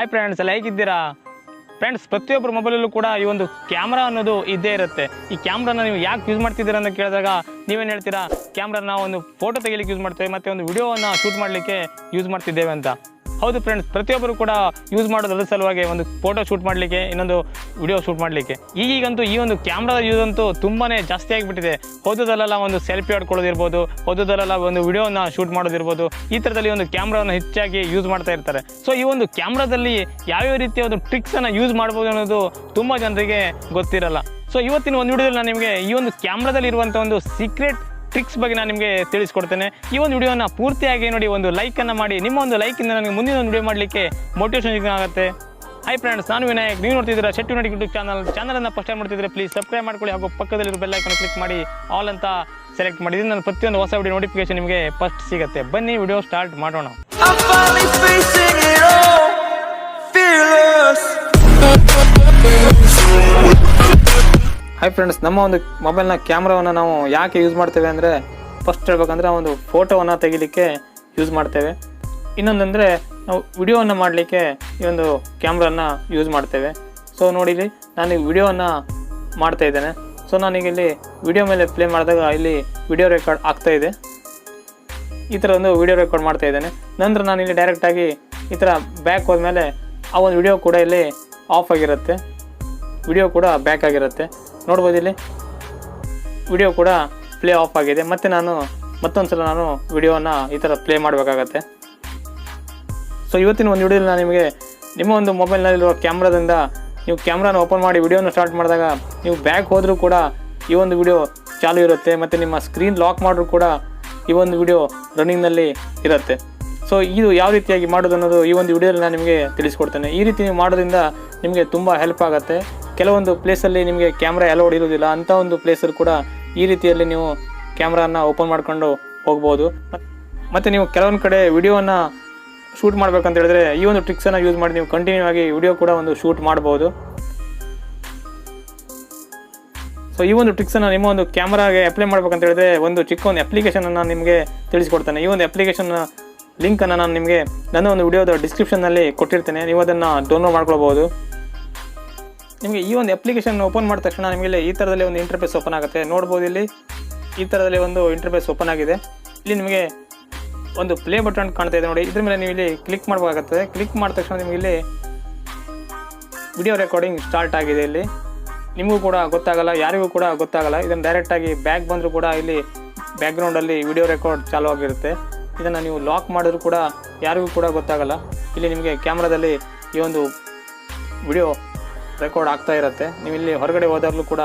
Hi friends, ಎಲ್ಲ ಹೇಗಿದ್ದೀರಾ friends? ಪ್ರತಿಯೊಬ್ಬರ ಮೊಬೈಲಲ್ಲೂ ಕೂಡ ಈ ಒಂದು ಕ್ಯಾಮ್ರಾ ಅನ್ನೋದು ಇದ್ದೇ ಇರುತ್ತೆ. ಈ ಕ್ಯಾಮ್ರಾನ ನೀವು ಯಾಕೆ ಯೂಸ್ ಮಾಡ್ತಿದ್ದೀರಾ ಅಂತ ಕೇಳಿದಾಗ ನೀವೇನು ಹೇಳ್ತೀರಾ? ಕ್ಯಾಮ್ರಾನ ಒಂದು ಫೋಟೋ ತೆಗಿಲಿಕ್ಕೆ ಯೂಸ್ ಮಾಡ್ತೇವೆ ಮತ್ತು ಒಂದು ವಿಡಿಯೋವನ್ನು ಶೂಟ್ ಮಾಡಲಿಕ್ಕೆ ಯೂಸ್ ಮಾಡ್ತಿದ್ದೇವೆ ಅಂತ. ಹೌದು ಫ್ರೆಂಡ್ಸ್, ಪ್ರತಿಯೊಬ್ಬರು ಕೂಡ ಯೂಸ್ ಮಾಡೋದು ಅದರ ಸಲುವಾಗಿ, ಒಂದು ಫೋಟೋ ಶೂಟ್ ಮಾಡಲಿಕ್ಕೆ, ಇನ್ನೊಂದು ವಿಡಿಯೋ ಶೂಟ್ ಮಾಡಲಿಕ್ಕೆ. ಈಗಂತೂ ಈ ಒಂದು ಕ್ಯಾಮ್ರಾದ ಯೂಸ್ ಅಂತೂ ತುಂಬಾ ಜಾಸ್ತಿ ಆಗಿಬಿಟ್ಟಿದೆ. ಹೋದದಲ್ಲೆಲ್ಲ ಒಂದು ಸೆಲ್ಫಿ ಆಡ್ಕೊಳ್ಳೋದಿರ್ಬೋದು, ಹೋದದಲ್ಲೆಲ್ಲ ಒಂದು ವಿಡಿಯೋನ ಶೂಟ್ ಮಾಡೋದಿರ್ಬೋದು, ಈ ಥರದಲ್ಲಿ ಒಂದು ಕ್ಯಾಮ್ರಾವನ್ನು ಹೆಚ್ಚಾಗಿ ಯೂಸ್ ಮಾಡ್ತಾ ಇರ್ತಾರೆ. ಸೊ ಈ ಒಂದು ಕ್ಯಾಮ್ರಾದಲ್ಲಿ ಯಾವ್ಯಾವ ರೀತಿಯ ಒಂದು ಟ್ರಿಕ್ಸನ್ನು ಯೂಸ್ ಮಾಡ್ಬೋದು ಅನ್ನೋದು ತುಂಬ ಜನರಿಗೆ ಗೊತ್ತಿರಲ್ಲ. ಸೊ ಇವತ್ತಿನ ಒಂದು ವಿಡಿಯೋದಲ್ಲಿ ನಾನು ನಿಮಗೆ ಈ ಒಂದು ಕ್ಯಾಮ್ರಾದಲ್ಲಿ ಇರುವಂಥ ಒಂದು ಸೀಕ್ರೆಟ್ ಟ್ರಿಕ್ಸ್ ಬಗ್ಗೆ ನಾನು ನಿಮಗೆ ತಿಳಿಸ್ಕೊಡ್ತೇನೆ. ಈ ಒಂದು ವಿಡಿಯೋನ ಪೂರ್ತಿಯಾಗಿ ನೋಡಿ, ಒಂದು ಲೈಕನ್ನು ಮಾಡಿ. ನಿಮ್ಮ ಒಂದು ಲೈಕಿಂದ ನನಗೆ ಮುಂದಿನ ಒಂದು ವಿಡಿಯೋ ಮಾಡಲಿಕ್ಕೆ ಮೋಟಿವೇಶನ್ ಆಗುತ್ತೆ. ಹಾಯ್ ಫ್ರೆಂಡ್ಸ್, ನಾನು ವಿನಾಯಕ್. ನೀವು ನೋಡ್ತಿದ್ದೀರಾ shettyvinutech ಯೂಟ್ಯೂಬ್ ಚಾನಲನ್ನು ಫಸ್ಟ್ ಟೈಮ್ ಮಾಡ್ತಿದ್ರೆ ಪ್ಲೀಸ್ ಸಬ್ಸ್ಕ್ರೈಬ್ ಮಾಡ್ಕೊಳ್ಳಿ, ಹಾಗೂ ಪಕ್ಕದಲ್ಲಿರೋ ಬೆಲ್ ಐಕಾನ್ ಕ್ಲಿಕ್ ಮಾಡಿ ಆಲ್ ಅಂತ ಸೆಲೆಕ್ಟ್ ಮಾಡಿ. ಇದು ನನ್ನ ಪ್ರತಿಯೊಂದು ಹೊಸ ವಿಡಿಯೋ ನೋಟಿಫಿಕೇಶನ್ ನಿಮಗೆ ಫಸ್ಟ್ ಸಿಗುತ್ತೆ. ಬನ್ನಿ ವಿಡಿಯೋ ಸ್ಟಾರ್ಟ್ ಮಾಡೋಣ. ಹಾಯ್ ಫ್ರೆಂಡ್ಸ್, ನಮ್ಮ ಒಂದು ಮೊಬೈಲ್ನ ಕ್ಯಾಮ್ರಾವನ್ನು ನಾವು ಯಾಕೆ ಯೂಸ್ ಮಾಡ್ತೇವೆ ಅಂದರೆ, ಫಸ್ಟ್ ಹೇಳ್ಬೇಕಂದ್ರೆ ಒಂದು ಫೋಟೋವನ್ನು ತೆಗಿಲಿಕ್ಕೆ ಯೂಸ್ ಮಾಡ್ತೇವೆ. ಇನ್ನೊಂದಂದರೆ ನಾವು ವಿಡಿಯೋವನ್ನು ಮಾಡಲಿಕ್ಕೆ ಈ ಒಂದು ಕ್ಯಾಮ್ರಾನ ಯೂಸ್ ಮಾಡ್ತೇವೆ. ಸೊ ನೋಡಿಲಿ, ನಾನು ವಿಡಿಯೋವನ್ನು ಮಾಡ್ತಾ ಇದ್ದೇನೆ. ಸೊ ನಾನೀಗ ಇಲ್ಲಿ ವಿಡಿಯೋ ಮೇಲೆ ಪ್ಲೇ ಮಾಡಿದಾಗ ಇಲ್ಲಿ ವಿಡಿಯೋ ರೆಕಾರ್ಡ್ ಆಗ್ತಾಯಿದೆ. ಈ ಥರ ಒಂದು ವಿಡಿಯೋ ರೆಕಾರ್ಡ್ ಮಾಡ್ತಾ ಇದ್ದೇನೆ. ನಂತರ ನಾನು ಇಲ್ಲಿ ಡೈರೆಕ್ಟಾಗಿ ಈ ಥರ ಬ್ಯಾಕ್ ಹೋದ್ಮೇಲೆ ಆ ಒಂದು ವಿಡಿಯೋ ಕೂಡ ಇಲ್ಲಿ ಆಫ್ ಆಗಿರುತ್ತೆ, ವಿಡಿಯೋ ಕೂಡ ಬ್ಯಾಕ್ ಆಗಿರುತ್ತೆ. ನೋಡ್ಬೋದು, ಇಲ್ಲಿ ವಿಡಿಯೋ ಕೂಡ ಪ್ಲೇ ಆಫ್ ಆಗಿದೆ. ಮತ್ತು ಮತ್ತೊಂದು ಸಲ ನಾನು ವಿಡಿಯೋವನ್ನು ಈ ಥರ ಪ್ಲೇ ಮಾಡಬೇಕಾಗತ್ತೆ. ಸೊ ಇವತ್ತಿನ ಒಂದು ವಿಡಿಯೋದಲ್ಲಿ ನಾನು ನಿಮಗೆ ನಿಮ್ಮ ಒಂದು ಮೊಬೈಲ್ನಲ್ಲಿರುವ ಕ್ಯಾಮ್ರಾದಿಂದ ನೀವು ಕ್ಯಾಮ್ರಾನ ಓಪನ್ ಮಾಡಿ ವಿಡಿಯೋನ ಸ್ಟಾರ್ಟ್ ಮಾಡಿದಾಗ ನೀವು ಬ್ಯಾಕ್ ಹೋದರೂ ಕೂಡ ಈ ಒಂದು ವಿಡಿಯೋ ಚಾಲು ಇರುತ್ತೆ, ಮತ್ತು ನಿಮ್ಮ ಸ್ಕ್ರೀನ್ ಲಾಕ್ ಮಾಡಿದ್ರು ಕೂಡ ಈ ಒಂದು ವಿಡಿಯೋ ರನ್ನಿಂಗ್ನಲ್ಲಿ ಇರುತ್ತೆ. ಸೊ ಇದು ಯಾವ ರೀತಿಯಾಗಿ ಮಾಡೋದು ಅನ್ನೋದು ಈ ಒಂದು ವಿಡಿಯೋದಲ್ಲಿ ನಾನು ನಿಮಗೆ ತಿಳಿಸ್ಕೊಡ್ತೇನೆ. ಈ ರೀತಿ ನೀವು ಮಾಡೋದ್ರಿಂದ ನಿಮಗೆ ತುಂಬ ಹೆಲ್ಪ್ ಆಗುತ್ತೆ. ಕೆಲವೊಂದು ಪ್ಲೇಸಲ್ಲಿ ನಿಮಗೆ ಕ್ಯಾಮ್ರಾ ಅಲೌಡ್ ಇರೋದಿಲ್ಲ, ಅಂಥ ಒಂದು ಪ್ಲೇಸಲ್ಲಿ ಕೂಡ ಈ ರೀತಿಯಲ್ಲಿ ನೀವು ಕ್ಯಾಮ್ರಾನ ಓಪನ್ ಮಾಡ್ಕೊಂಡು ಹೋಗ್ಬೋದು. ಮತ್ತು ನೀವು ಕೆಲವೊಂದು ಕಡೆ ವಿಡಿಯೋವನ್ನು ಶೂಟ್ ಮಾಡಬೇಕಂತ ಹೇಳಿದ್ರೆ ಈ ಒಂದು ಟ್ರಿಕ್ಸನ್ನು ಯೂಸ್ ಮಾಡಿ ನೀವು ಕಂಟಿನ್ಯೂ ಆಗಿ ವಿಡಿಯೋ ಕೂಡ ಒಂದು ಶೂಟ್ ಮಾಡ್ಬೋದು. ಸೊ ಈ ಒಂದು ಟ್ರಿಕ್ಸನ್ನು ನಿಮ್ಮ ಒಂದು ಕ್ಯಾಮ್ರಾಗೆ ಅಪ್ಲೈ ಮಾಡ್ಬೇಕಂತ ಹೇಳಿದ್ರೆ ಒಂದು ಚಿಕ್ಕ ಒಂದು ಅಪ್ಲಿಕೇಶನನ್ನು ನಿಮಗೆ ತಿಳಿಸ್ಕೊಡ್ತೇನೆ. ಈ ಒಂದು ಅಪ್ಲಿಕೇಶನ್ ಲಿಂಕನ್ನು ನಾನು ನಿಮಗೆ ನನ್ನ ಒಂದು ವಿಡಿಯೋದ ಡಿಸ್ಕ್ರಿಪ್ಷನ್ನಲ್ಲಿ ಕೊಟ್ಟಿರ್ತೇನೆ, ನೀವು ಅದನ್ನು ಡೌನ್ಲೋಡ್ ಮಾಡ್ಕೊಳ್ಬೋದು. ನಿಮಗೆ ಈ ಒಂದು ಅಪ್ಲಿಕೇಶನ್ ಓಪನ್ ಮಾಡಿದ ತಕ್ಷಣ ನಿಮಗೆ ಈ ಥರದಲ್ಲಿ ಒಂದು ಇಂಟರ್ಫೇಸ್ ಓಪನ್ ಆಗುತ್ತೆ. ನೋಡ್ಬೋದು, ಇಲ್ಲಿ ಈ ಥರದಲ್ಲಿ ಒಂದು ಇಂಟರ್ಫೇಸ್ ಓಪನ್ ಆಗಿದೆ. ಇಲ್ಲಿ ನಿಮಗೆ ಒಂದು ಪ್ಲೇ ಬಟನ್ ಕಾಣ್ತಾ ಇದೆ ನೋಡಿ, ಇದ್ರ ಮೇಲೆ ನೀವು ಇಲ್ಲಿ ಕ್ಲಿಕ್ ಮಾಡಬೇಕಾಗುತ್ತದೆ. ಕ್ಲಿಕ್ ಮಾಡಿದ ತಕ್ಷಣ ನಿಮಗೆ ಇಲ್ಲಿ ವಿಡಿಯೋ ರೆಕಾರ್ಡಿಂಗ್ ಸ್ಟಾರ್ಟ್ ಆಗಿದೆ. ಇಲ್ಲಿ ನಿಮಗೂ ಕೂಡ ಗೊತ್ತಾಗಲ್ಲ, ಯಾರಿಗೂ ಕೂಡ ಗೊತ್ತಾಗಲ್ಲ. ಇದನ್ನು ಡೈರೆಕ್ಟಾಗಿ ಬ್ಯಾಕ್ ಬಂದರೂ ಕೂಡ ಇಲ್ಲಿ ಬ್ಯಾಕ್ಗ್ರೌಂಡಲ್ಲಿ ವಿಡಿಯೋ ರೆಕಾರ್ಡ್ ಚಾಲು ಆಗಿರುತ್ತೆ. ಇದನ್ನು ನೀವು ಲಾಕ್ ಮಾಡಿದ್ರು ಕೂಡ ಯಾರಿಗೂ ಕೂಡ ಗೊತ್ತಾಗಲ್ಲ. ಇಲ್ಲಿ ನಿಮಗೆ ಕ್ಯಾಮ್ರಾದಲ್ಲಿ ಈ ಒಂದು ವಿಡಿಯೋ ರೆಕಾರ್ಡ್ ಆಗ್ತಾ ಇರುತ್ತೆ. ನೀವು ಇಲ್ಲಿ ಹೊರಗಡೆ ಹೋದಾಗಲೂ ಕೂಡ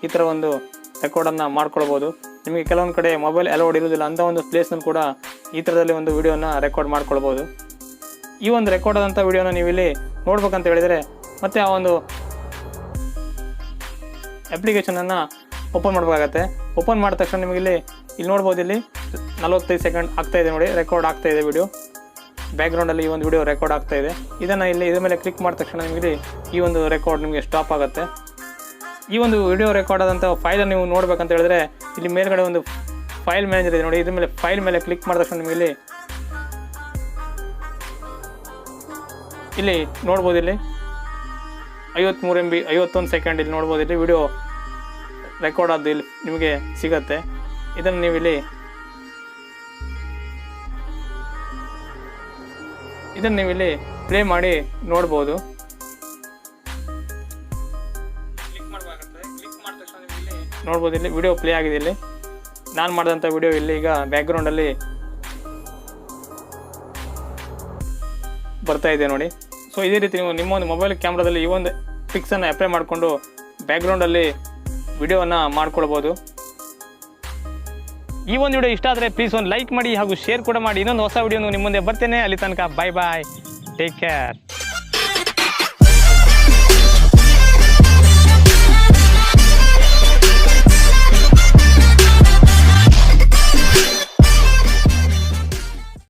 ಈ ಥರ ಒಂದು ರೆಕಾರ್ಡನ್ನು ಮಾಡ್ಕೊಳ್ಬೋದು. ನಿಮಗೆ ಕೆಲವೊಂದು ಕಡೆ ಮೊಬೈಲ್ ಅಲೌಡ್ ಇರೋದಿಲ್ಲ, ಅಂಥ ಒಂದು ಪ್ಲೇಸ್ನಲ್ಲಿ ಕೂಡ ಈ ಥರದಲ್ಲಿ ಒಂದು ವಿಡಿಯೋನ ರೆಕಾರ್ಡ್ ಮಾಡ್ಕೊಳ್ಬೋದು. ಈ ಒಂದು ರೆಕಾರ್ಡ್ ಆದಂಥ ವಿಡಿಯೋನ ನೀವು ಇಲ್ಲಿ ನೋಡ್ಬೇಕಂತ ಹೇಳಿದರೆ ಮತ್ತೆ ಆ ಒಂದು ಅಪ್ಲಿಕೇಶನನ್ನು ಓಪನ್ ಮಾಡಬೇಕಾಗತ್ತೆ. ಓಪನ್ ಮಾಡಿದ ತಕ್ಷಣ ನಿಮಗೆ ಇಲ್ಲಿ ನೋಡ್ಬೋದು, ಇಲ್ಲಿ 45 ಸೆಕೆಂಡ್ ಆಗ್ತಾಯಿದೆ ನೋಡಿ, ರೆಕಾರ್ಡ್ ಆಗ್ತಾಯಿದೆ ವಿಡಿಯೋ. ಬ್ಯಾಕ್ಗ್ರೌಂಡಲ್ಲಿ ಈ ಒಂದು ವಿಡಿಯೋ ರೆಕಾರ್ಡ್ ಆಗ್ತಾ ಇದೆ. ಇದನ್ನು ಇಲ್ಲಿ ಇದ್ರ ಮೇಲೆ ಕ್ಲಿಕ್ ಮಾಡಿದ ತಕ್ಷಣ ನಿಮಗೆ ಈ ಒಂದು ರೆಕಾರ್ಡ್ ನಿಮಗೆ ಸ್ಟಾಪ್ ಆಗುತ್ತೆ. ಈ ಒಂದು ವಿಡಿಯೋ ರೆಕಾರ್ಡ್ ಆದಂಥ ಫೈಲನ್ನು ನೀವು ನೋಡ್ಬೇಕಂತ ಹೇಳಿದ್ರೆ ಇಲ್ಲಿ ಮೇಲ್ಗಡೆ ಒಂದು ಫೈಲ್ ಮ್ಯಾನೇಜರ್ ಇದೆ ನೋಡಿ, ಇದ್ರ ಮೇಲೆ ಫೈಲ್ ಮೇಲೆ ಕ್ಲಿಕ್ ಮಾಡಿದ ತಕ್ಷಣ ನಿಮಗೆ ಇಲ್ಲಿ ನೋಡ್ಬೋದು, ಇಲ್ಲಿ 53 MB 51 ಸೆಕೆಂಡ್ ಇಲ್ಲಿ ನೋಡ್ಬೋದು, ಇಲ್ಲಿ ವಿಡಿಯೋ ರೆಕಾರ್ಡ್ ಆದ್ದು ಇಲ್ಲಿ ನಿಮಗೆ ಸಿಗತ್ತೆ. ಇದನ್ನು ನೀವು ಇಲ್ಲಿ ಪ್ಲೇ ಮಾಡಿ ನೋಡ್ಬೋದು. ಕ್ಲಿಕ್ ಮಾಡಬೇಕಾಗುತ್ತೆ. ಕ್ಲಿಕ್ ಮಾಡಿದ ತಕ್ಷಣ ನೀವು ಇಲ್ಲಿ ನೋಡ್ಬೋದು, ಇಲ್ಲಿ ವಿಡಿಯೋ ಪ್ಲೇ ಆಗಿದೆ. ಇಲ್ಲಿ ನಾನು ಮಾಡಿದಂಥ ವಿಡಿಯೋ ಇಲ್ಲಿ ಈಗ ಬ್ಯಾಕ್ಗ್ರೌಂಡಲ್ಲಿ ಬರ್ತಾ ಇದೆ ನೋಡಿ. ಸೊ ಇದೇ ರೀತಿ ನೀವು ನಿಮ್ಮ ಒಂದು ಮೊಬೈಲ್ ಕ್ಯಾಮ್ರಾದಲ್ಲಿ ಈ ಒಂದು ಟ್ರಿಕ್ಸನ್ನು ಅಪ್ಲೈ ಮಾಡಿಕೊಂಡು ಬ್ಯಾಕ್ಗ್ರೌಂಡಲ್ಲಿ ವಿಡಿಯೋವನ್ನು ಮಾಡ್ಕೊಳ್ಬೋದು. ಈ ಒಂದು ವಿಡಿಯೋ ಇಷ್ಟ ಆದರೆ ಪ್ಲೀಸ್ ಒಂದು ಲೈಕ್ ಮಾಡಿ ಹಾಗೂ ಶೇರ್ ಕೂಡ ಮಾಡಿ. ಇನ್ನೊಂದು ಹೊಸ ವಿಡಿಯೋ ನಿಮ್ಮ ಮುಂದೆ ಬರ್ತೇನೆ. ಅಲ್ಲಿ ತನಕ ಬಾಯ್ ಬಾಯ್, ಟೇಕ್ ಕೇರ್.